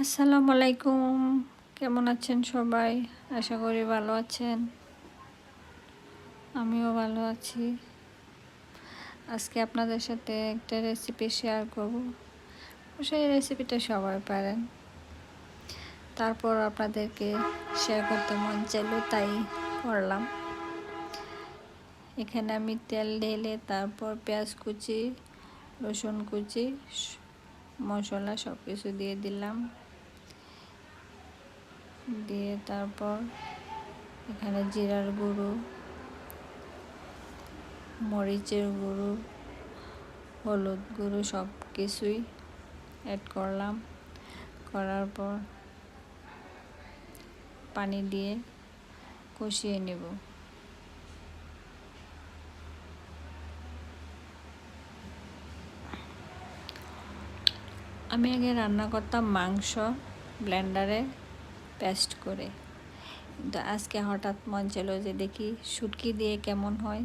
আসসালামু আলাইকুম। কেমন আছেন সবাই? আশা করি ভালো আছেন। আমিও ভালো আছি। আজকে আপনাদের সাথে একটা রেসিপি শেয়ার করব। সেই রেসিপিটা সবাই পারেন, তারপর আপনাদেরকে শেয়ার করতে মন চাইলো তাই করলাম। এখানে আমি তেল ঢেলে তারপর পেঁয়াজ কুচি, রসুন কুচি, মশলা সব কিছু দিয়ে দিলাম। দিয়ে তারপর এখানে জিরার গুঁড়ো, মরিচের গুঁড়ো, হলুদ গুঁড়ো সব কিছুই অ্যাড করলাম। করার পর পানি দিয়ে কষিয়ে নেব। আমি আগে রান্না করতাম মাংস ব্লেন্ডারে পেস্ট করে, কিন্তু আজকে হঠাৎ মন ছিল যে দেখি শুটকি দিয়ে কেমন হয়,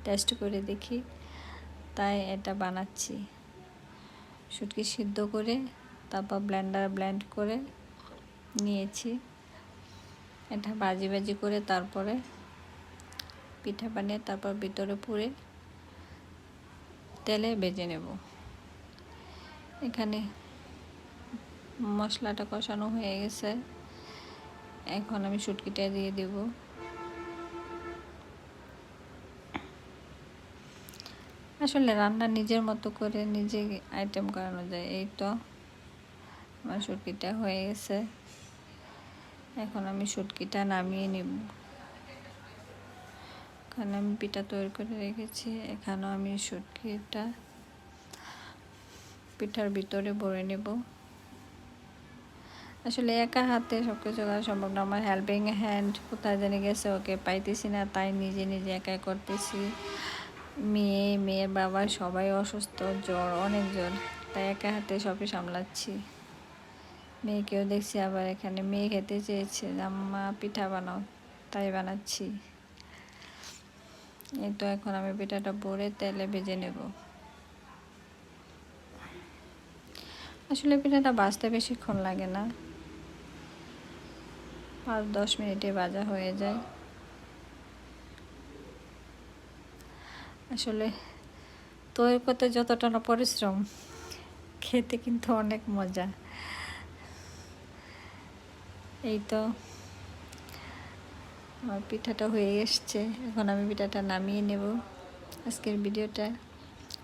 টেস্ট করে দেখি, তাই এটা বানাচ্ছি। শুটকি সিদ্ধ করে তারপর ব্লেন্ডারে ব্লেন্ড করে নিয়েছি। এটা ভাজি ভাজি করে তারপরে পিঠা বানিয়ে তারপর ভিতরে পুরে তেলে ভেজে নেব। এখানে মশলাটা কষানো হয়ে গেছে, এখন আমি শুটকিটা দিয়ে দেব। আসলে রান্না নিজের মতো করে নিজে আইটেম করানো যায়। এই তো আমার শুটকিটা হয়ে গেছে, এখন আমি শুটকিটা নামিয়ে নেব। এখানে আমি পিঠা তৈরি করে রেখেছি, এখানেও আমি শুটকিটা পিঠার ভিতরে ভরে নেব। আসলে একা হাতে সব কিছু করা সম্ভব না, আমার হেল্পিং হ্যান্ড কোথায় জানি গেছে, ওকে পাইতেছি না, তাই নিজে নিজে একাই করতেছি। মেয়ের বাবা সবাই অসুস্থ, জ্বর, অনেক জ্বর, তাই একা হাতে সবই সামলাচ্ছি। মেয়েকেও দেখছি, আবার এখানে মেয়ে খেতে চেয়েছে, আম্মা পিঠা বানাও, তাই বানাচ্ছি। এই তো এখন আমি পিঠাটা ভরে তেলে ভেজে নেব। আসলে পিঠাটা ভাজতে বেশিক্ষণ লাগে না, 5-10 মিনিটে ভাজা হয়ে যায়। আসলে তৈরি করতে যতটা না পরিশ্রম, খেতে কিন্তু অনেক মজা। এই তো আমার পিঠাটা হয়ে এসছে, এখন আমি পিঠাটা নামিয়ে নেব। আজকের ভিডিওটা